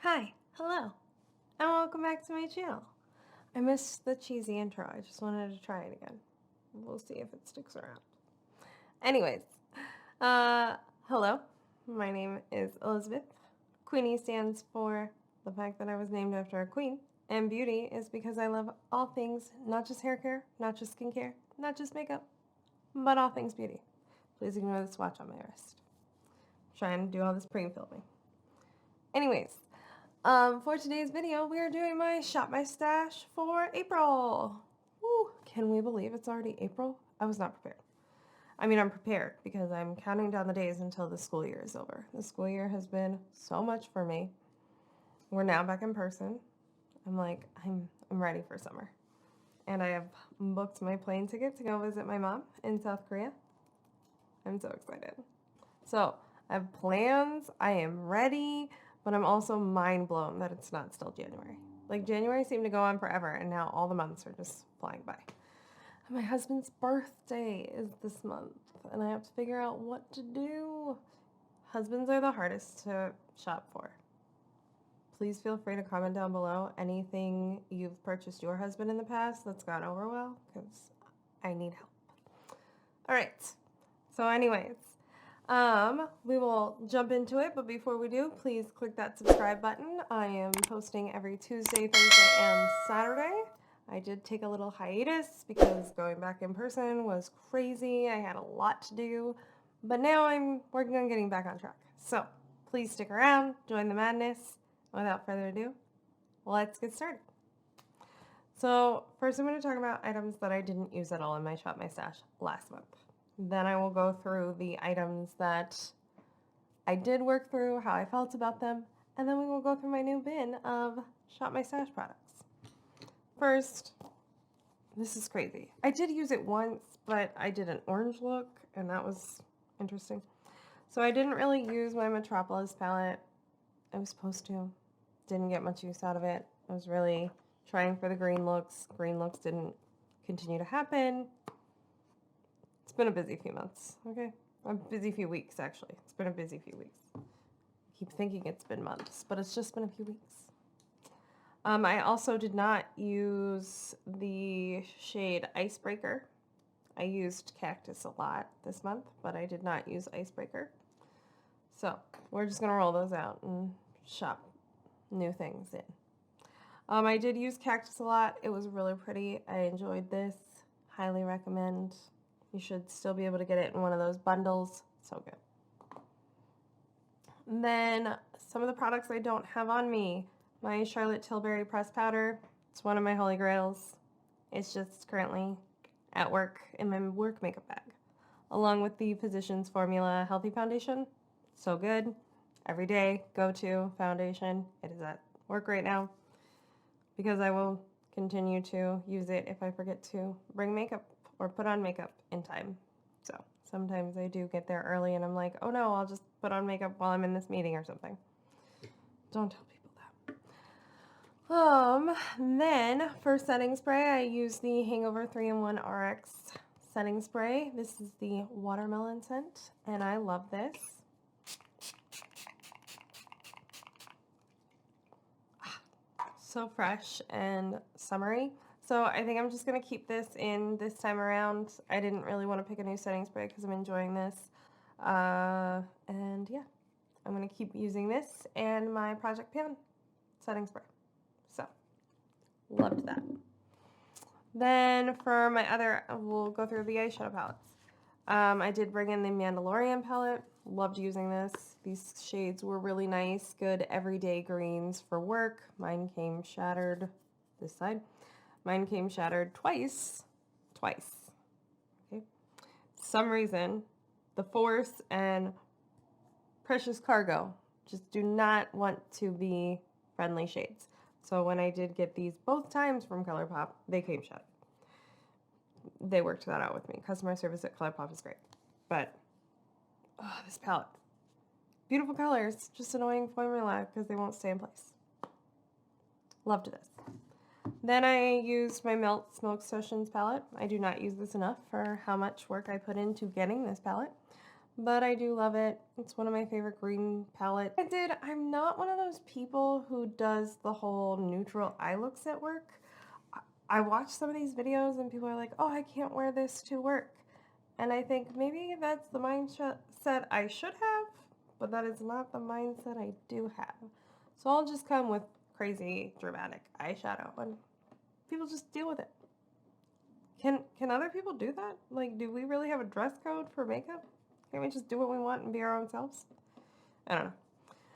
Hi, hello, and welcome back to my channel. I missed the cheesy intro. I just wanted to try it again. We'll see if it sticks around. Anyways, hello. My name is Elizabeth. Queenie stands for the fact that I was named after a queen, and beauty is because I love all things, not just hair care, not just skincare, not just makeup, but all things beauty. Please ignore this watch on my wrist. I'm trying to do all this pre-filming. Anyways, for today's video, we are doing my Shop My Stash for April. Woo, can we believe it's already April? I was not prepared. I mean, I'm prepared because I'm counting down the days until the school year is over. The school year has been so much for me. We're now back in person. I'm ready for summer. And I have booked my plane ticket to go visit my mom in South Korea. I'm so excited. So, I have plans. I am ready. But I'm also mind blown that it's not still January. Like, January seemed to go on forever, and now all the months are just flying by. And my husband's birthday is this month, and I have to figure out what to do. Husbands are the hardest to shop for. Please feel free to comment down below anything you've purchased your husband in the past that's gone over well, because I need help. All right. So anyways, we will jump into it, but before we do, please click that subscribe button. I am posting every Tuesday, Thursday, and Saturday. I did take a little hiatus because going back in person was crazy. I had a lot to do, but now I'm working on getting back on track. So please stick around, join the madness. Without further ado, let's get started. So first I'm going to talk about items that I didn't use at all in my Shop My Stash last month. Then I will go through the items that I did work through, how I felt about them, and then we will go through my new bin of Shop My Stash products. First, this is crazy. I did use it once, but I did an orange look, and that was interesting. So I didn't really use my Metropolis palette. I was supposed to. Didn't get much use out of it. I was really trying for the green looks. Green looks didn't continue to happen. It's been a busy few months, okay? A busy few weeks, actually. It's been a busy few weeks. I keep thinking it's been months, but it's just been a few weeks. I also did not use the shade Icebreaker. I used Cactus a lot this month, but I did not use Icebreaker. So we're just going to roll those out and shop new things in. I did use Cactus a lot. It was really pretty. I enjoyed this. Highly recommend. You should still be able to get it in one of those bundles. So good. And then some of the products I don't have on me. My Charlotte Tilbury pressed powder. It's one of my holy grails. It's just currently at work in my work makeup bag. Along with the Physicians Formula Healthy Foundation. So good. Every day, go-to foundation. It is at work right now because I will continue to use it if I forget to bring makeup or put on makeup in time. So sometimes I do get there early and I'm like, oh no, I'll just put on makeup while I'm in this meeting or something. Don't tell people that. Then for setting spray, I use the Hangover 3-in-1 RX setting spray. This is the watermelon scent, and I love this. So fresh and summery. So I think I'm just going to keep this in this time around. I didn't really want to pick a new setting spray because I'm enjoying this. And yeah, I'm going to keep using this and my Project Pan setting spray. So, loved that. Then for my other, we'll go through the eyeshadow palettes. I did bring in the Mandalorian palette. Loved using this. These shades were really nice, good everyday greens for work. Mine came shattered this side. Mine came shattered twice. Okay. For some reason, the Force and Precious Cargo just do not want to be friendly shades. So when I did get these both times from Colourpop, they came shattered. They worked that out with me. Customer service at Colourpop is great. But, oh, this palette. Beautiful colors, just annoying formula because they won't stay in place. Loved this. Then I used my Melt Smoke Sessions palette. I do not use this enough for how much work I put into getting this palette. but I do love it. It's one of my favorite green palettes. I'm not one of those people who does the whole neutral eye looks at work. I watch some of these videos and people are like, oh, I can't wear this to work. And I think maybe that's the mindset I should have, but that is not the mindset I do have. So I'll just come with crazy dramatic eyeshadow and people just deal with it. Can other people do that? Like, do we really have a dress code for makeup? Can't we just do what we want and be our own selves? I don't know.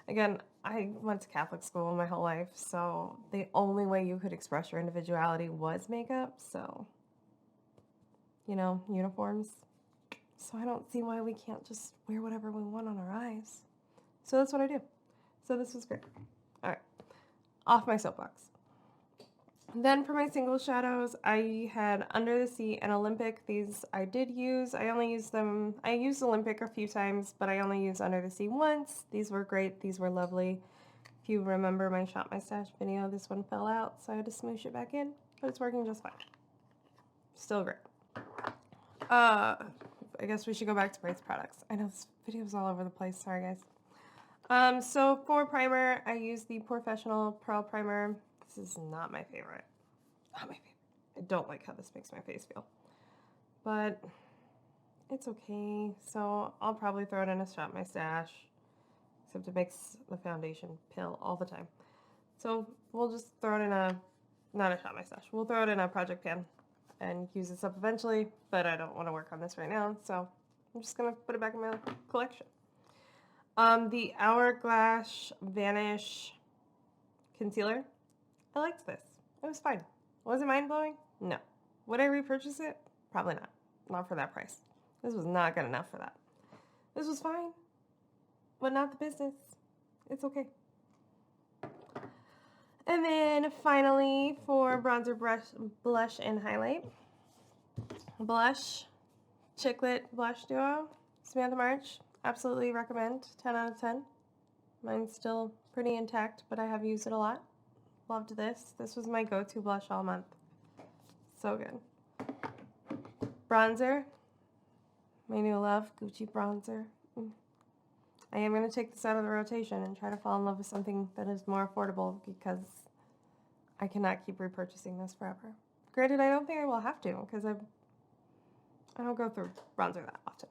Again, I went to Catholic school my whole life, so the only way you could express your individuality was makeup, so, you know, uniforms. So I don't see why we can't just wear whatever we want on our eyes. So that's what I do. So this was great. All right, off my soapbox. Then for my single shadows, I had Under the Sea and Olympic. These I did use. I only used them. I used Olympic a few times, but I only used Under the Sea once. These were great. These were lovely. If you remember my Shop My Stash video, this one fell out, so I had to smoosh it back in, but it's working just fine. Still great. I guess we should go back to Braid's products. I know this video is all over the place. Sorry, guys. So for primer, I use the Professional Pearl Primer. This is not my favorite. Not my favorite. I don't like how this makes my face feel. But it's okay. So I'll probably throw it in a Shop My Stash. Except it makes the foundation pill all the time. So we'll just throw it in not a Shop My Stash. We'll throw it in a project pan and use this up eventually. But I don't want to work on this right now. So I'm just going to put it back in my collection. The Hourglass Vanish Concealer. I liked this. It was fine. Was it mind-blowing? No. Would I repurchase it? Probably not. Not for that price. This was not good enough for that. This was fine, but not the business. It's okay. And then finally for bronzer, blush, and highlight. Blush, Chiclet Blush Duo, Samantha March. Absolutely recommend. 10 out of 10. Mine's still pretty intact, but I have used it a lot. Loved this. This was my go-to blush all month. So good. Bronzer. My new love, Gucci bronzer. I am going to take this out of the rotation and try to fall in love with something that is more affordable because I cannot keep repurchasing this forever. Granted, I don't think I will have to because I don't go through bronzer that often.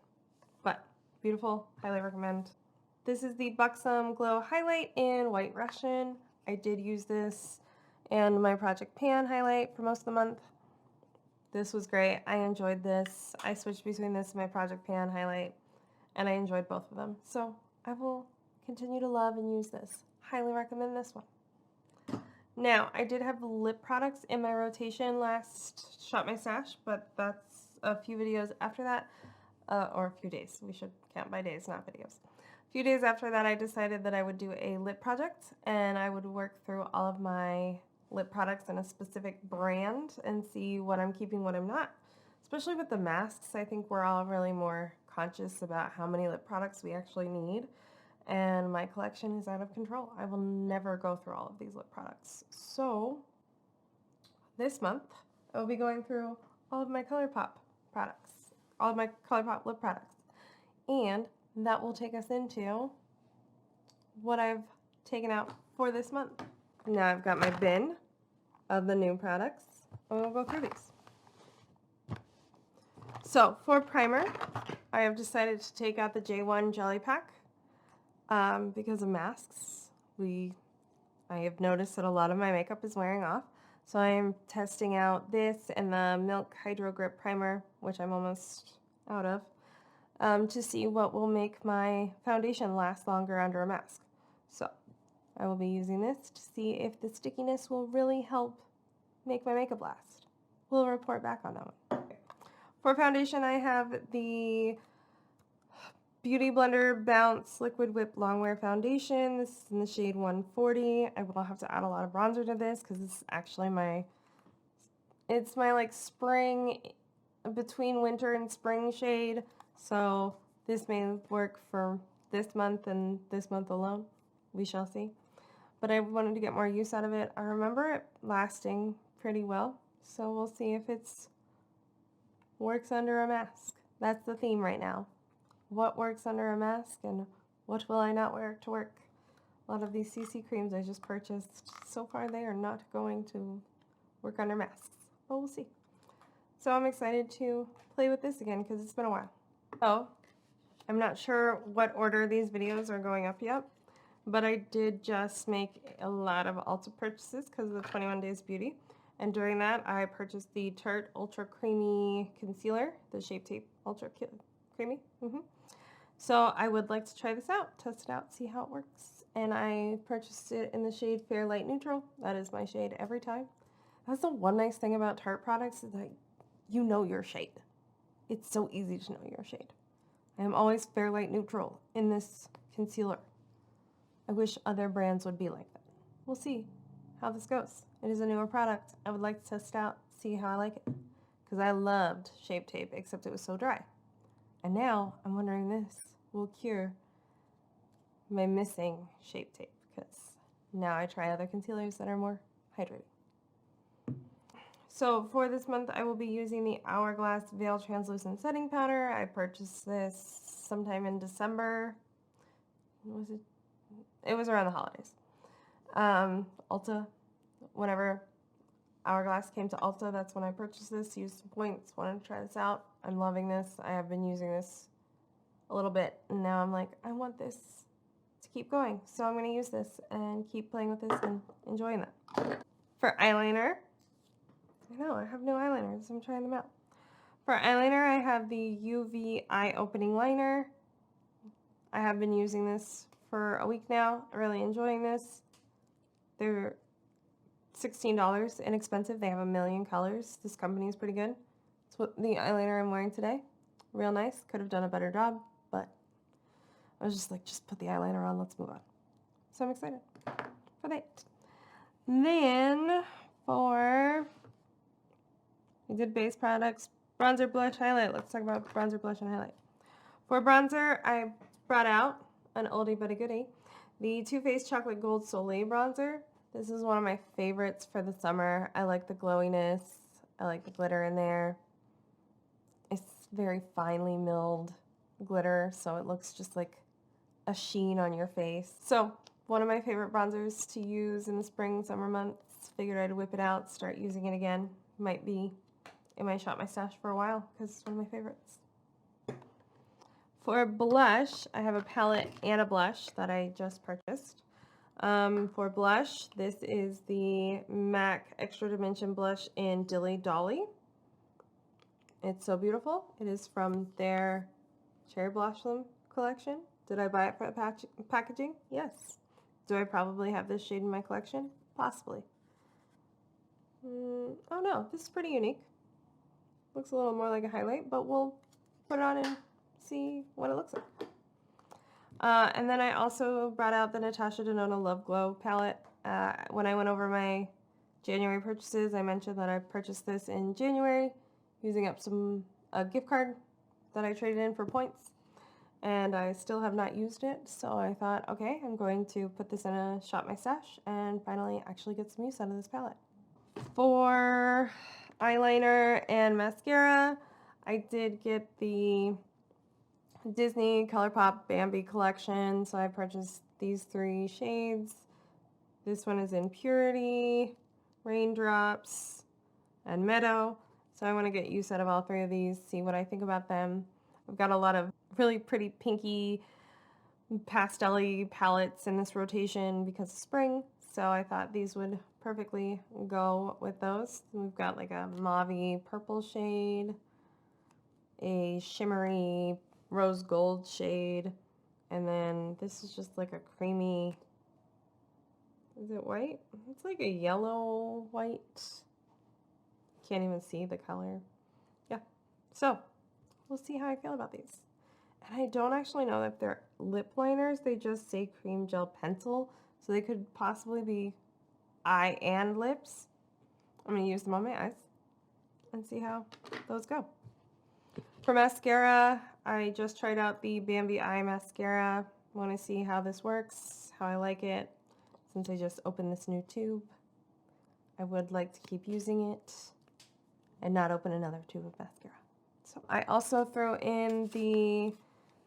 But beautiful. Highly recommend. This is the Buxom Glow Highlight in White Russian. I did use this and my Project Pan highlight for most of the month. This was great. I enjoyed this. I switched between this and my Project Pan highlight, and I enjoyed both of them. So I will continue to love and use this. Highly recommend this one. Now, I did have lip products in my rotation last Shop My Stash, but that's a few videos after that, or a few days. We should count by days, not videos. A few days after that, I decided that I would do a lip project and I would work through all of my lip products in a specific brand and see what I'm keeping, what I'm not. Especially with the masks, I think we're all really more conscious about how many lip products we actually need, and my collection is out of control. I will never go through all of these lip products. So this month, I will be going through all of my Colourpop products, all of my Colourpop lip products, and that will take us into what I've taken out for this month. Now I've got my bin of the new products, and we'll go through these. So for primer, I have decided to take out the J1 Jelly Pack because of masks. I have noticed that a lot of my makeup is wearing off, so I am testing out this and the Milk Hydro Grip Primer, which I'm almost out of, to see what will make my foundation last longer under a mask. So I will be using this to see if the stickiness will really help make my makeup last. We'll report back on that one. For foundation, I have the Beauty Blender Bounce Liquid Whip Longwear Foundation. This is in the shade 140. I will have to add a lot of bronzer to this because this is actually it's my like spring, between winter and spring shade. So this may work for this month and this month alone. We shall see. But I wanted to get more use out of it. I remember it lasting pretty well. So we'll see if it's works under a mask. That's the theme right now. what works under a mask and what will I not wear to work. A lot of these CC creams I just purchased, so far they are not going to work under masks, but we'll see. So I'm excited to play with this again because it's been a while. So I'm not sure what order these videos are going up yet, but I did just make a lot of Ulta purchases because of the 21 Days Beauty. And during that, I purchased the Tarte Ultra Creamy Concealer, the Shape Tape Ultra Creamy. So I would like to try this out, test it out, see how it works. And I purchased it in the shade Fair Light Neutral. That is my shade every time. That's the one nice thing about Tarte products is that you know your shade. It's so easy to know your shade. I am always Fair Light Neutral in this concealer. I wish other brands would be like that. We'll see how this goes. It is a newer product. I would like to test it out, see how I like it. Because I loved Shape Tape, except it was so dry. And now I'm wondering this will cure my missing Shape Tape. Because now I try other concealers that are more hydrating. So for this month, I will be using the Hourglass Veil Translucent Setting Powder. I purchased this sometime in December. Was it? It was around the holidays. Ulta, whenever Hourglass came to Ulta, that's when I purchased this, used some points, wanted to try this out. I'm loving this. I have been using this a little bit, and now I'm like, I want this to keep going. So I'm going to use this and keep playing with this and enjoying that. For eyeliner, I know, I have no eyeliners. I'm trying them out. For eyeliner, I have the UV Eye Opening Liner. I have been using this for a week now. I'm really enjoying this. They're $16, inexpensive. They have a million colors. This company is pretty good. It's what the eyeliner I'm wearing today. Real nice. Could have done a better job, but I was just like, just put the eyeliner on. Let's move on. So I'm excited for that. Then we did base products, bronzer, blush, highlight. Let's talk about bronzer, blush, and highlight. For bronzer, I brought out an oldie but a goodie, the Too Faced Chocolate Gold Soleil Bronzer. This is one of my favorites for the summer. I like the glowiness. I like the glitter in there. It's very finely milled glitter, so it looks just like a sheen on your face. So one of my favorite bronzers to use in the spring, summer months. Figured I'd whip it out, start using it again. It might shop my stash for a while because it's one of my favorites. For blush, I have a palette and a blush that I just purchased. For blush, this is the MAC Extra Dimension Blush in Dilly Dolly. It's so beautiful. It is from their Cherry Blossom collection. Did I buy it for the packaging? Yes. Do I probably have this shade in my collection? Possibly. Oh no, this is pretty unique. Looks a little more like a highlight, but we'll put it on and see what it looks like. And then I also brought out the Natasha Denona Love Glow palette. When I went over my January purchases, I mentioned that I purchased this in January using up a gift card that I traded in for points. And I still have not used it, so I thought, okay, I'm going to put this in a shop my stash and finally actually get some use out of this palette. For eyeliner and mascara, I did get the Disney Colourpop Bambi collection, so I purchased these 3 shades. This one is in Purity, Raindrops, and Meadow. So I want to get use out of all 3 of these, see what I think about them. I've got a lot of really pretty pinky, pastel-y palettes in this rotation because of spring, so I thought these would perfectly go with those. We've got like a mauve-y purple shade, a shimmery rose gold shade, and then this is just like a creamy, is it white? It's like a yellow white. Can't even see the color. Yeah, so we'll see how I feel about these. And I don't actually know if they're lip liners. They just say cream gel pencil, so they could possibly be eye and lips. I'm going to use them on my eyes and see how those go. For mascara, I just tried out the Bambi Eye Mascara. Want to see how this works, how I like it. Since I just opened this new tube, I would like to keep using it and not open another tube of mascara. So I also throw in the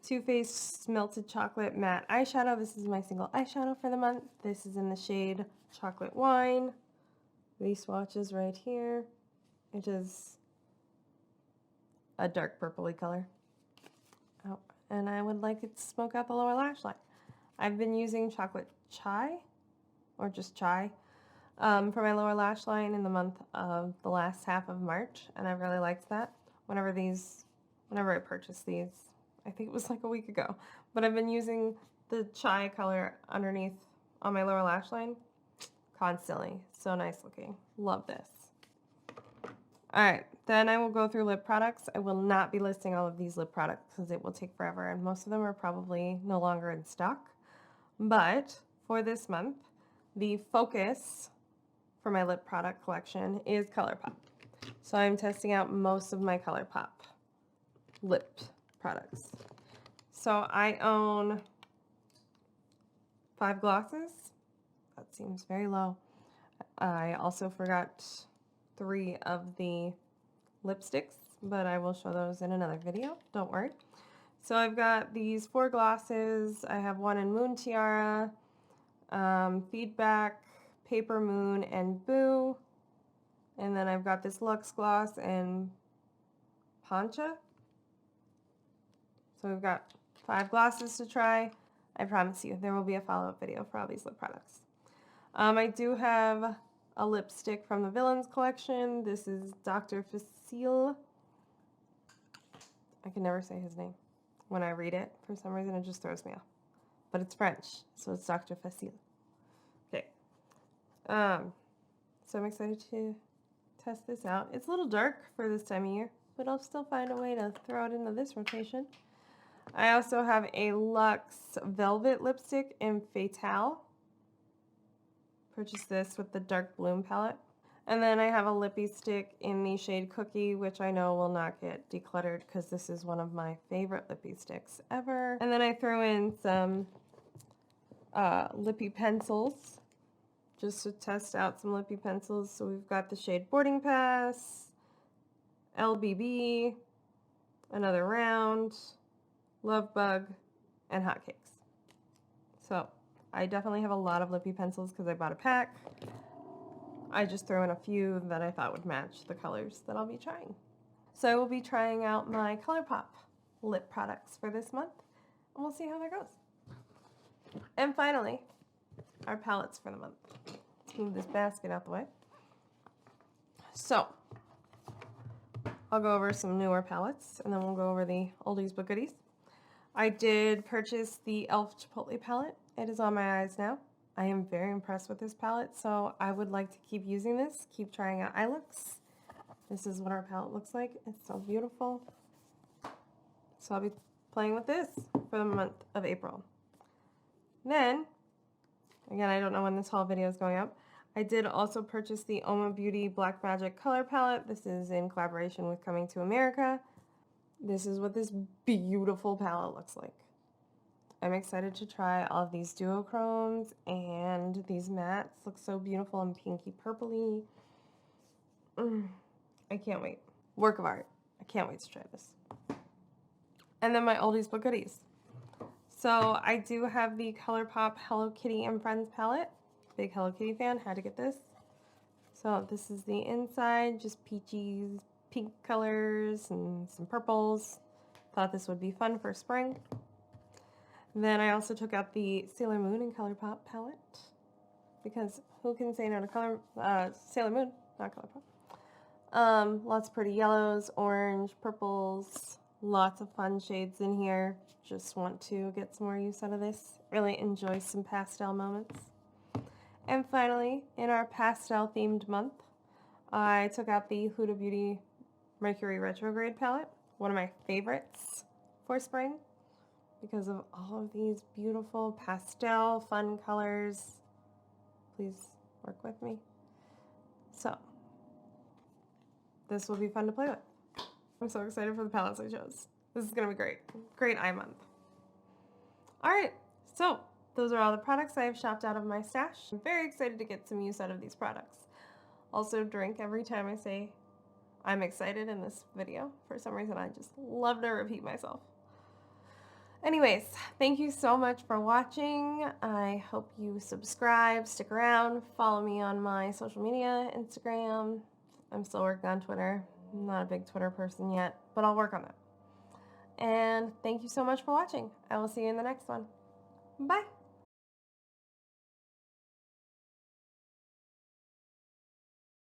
Too Faced Melted Chocolate Matte Eyeshadow. This is my single eyeshadow for the month. This is in the shade Chocolate Wine. These swatches right here. It is a dark purpley color. Oh, and I would like it to smoke out the lower lash line. I've been using Chocolate Chai, or just Chai, for my lower lash line in the month of the last half of March, and I really liked that. Whenever I purchased these, I think it was like a week ago, but I've been using the Chai color underneath on my lower lash line constantly. So nice looking. Love this. Alright, then I will go through lip products. I will not be listing all of these lip products because it will take forever, and most of them are probably no longer in stock. But for this month, the focus for my lip product collection is Colourpop. So I'm testing out most of my Colourpop lip products. So I own 5 glosses. That seems very low. I also forgot 3 of the lipsticks, but I will show those in another video. Don't worry. So I've got these 4 glosses. I have one in Moon Tiara, Feedback, Paper Moon, and Boo. And then I've got this Luxe Gloss and Pancha. So we've got 5 glosses to try. I promise you there will be a follow-up video for all these lip products. I do have a lipstick from the Villains collection. This is Dr. Facile. I can never say his name. When I read it, for some reason, it just throws me off. But it's French, so it's Dr. Facile. Okay. So I'm excited to test this out. It's a little dark for this time of year, but I'll still find a way to throw it into this rotation. I also have a Luxe Velvet lipstick in Fatale. Purchased this with the Dark Bloom palette. And then I have a lippy stick in the shade Cookie, which I know will not get decluttered because this is one of my favorite lippy sticks ever. And then I threw in some lippy pencils just to test out some lippy pencils. So we've got the shade Boarding Pass, LBB, Another Round, Love Bug, and Hotcakes. So I definitely have a lot of lippy pencils because I bought a pack. I just threw in a few that I thought would match the colors that I'll be trying. So I will be trying out my Colourpop lip products for this month, and we'll see how that goes. And finally, our palettes for the month. Let's move this basket out the way. So I'll go over some newer palettes, and then we'll go over the oldies but goodies. I did purchase the e.l.f. Chipotle palette. It is on my eyes now. I am very impressed with this palette, so I would like to keep using this, keep trying out eye looks. This is what our palette looks like. It's so beautiful. So I'll be playing with this for the month of April. Then, again, I don't know when this haul video is going up. I did also purchase the Oma Beauty Black Magic Color Palette. This is in collaboration with Coming to America. This is what this beautiful palette looks like. I'm excited to try all of these duochromes, and these mattes look so beautiful and pinky purpley. I can't wait. Work of art. I can't wait to try this. And then my oldies but goodies. So I do have the Colourpop Hello Kitty and Friends palette. Big Hello Kitty fan, had to get this. So this is the inside, just peaches, pink colors, and some purples. Thought this would be fun for spring. Then I also took out the Sailor Moon and Colourpop palette, because who can say no to Sailor Moon, not Colourpop. Lots of pretty yellows, orange, purples, lots of fun shades in here. Just want to get some more use out of this. Really enjoy some pastel moments. And finally, in our pastel themed month, I took out the Huda Beauty Mercury Retrograde palette, one of my favorites for spring, because of all of these beautiful pastel fun colors. Please work with me. So this will be fun to play with. I'm so excited for the palettes I chose. This is gonna be great. Great eye month. All right, so those are all the products I have shopped out of my stash. I'm very excited to get some use out of these products. Also drink every time I say I'm excited in this video. For some reason, I just love to repeat myself. Anyways, thank you so much for watching. I hope you subscribe, stick around, follow me on my social media, Instagram. I'm still working on Twitter. I'm not a big Twitter person yet, but I'll work on that. And thank you so much for watching. I will see you in the next one. Bye.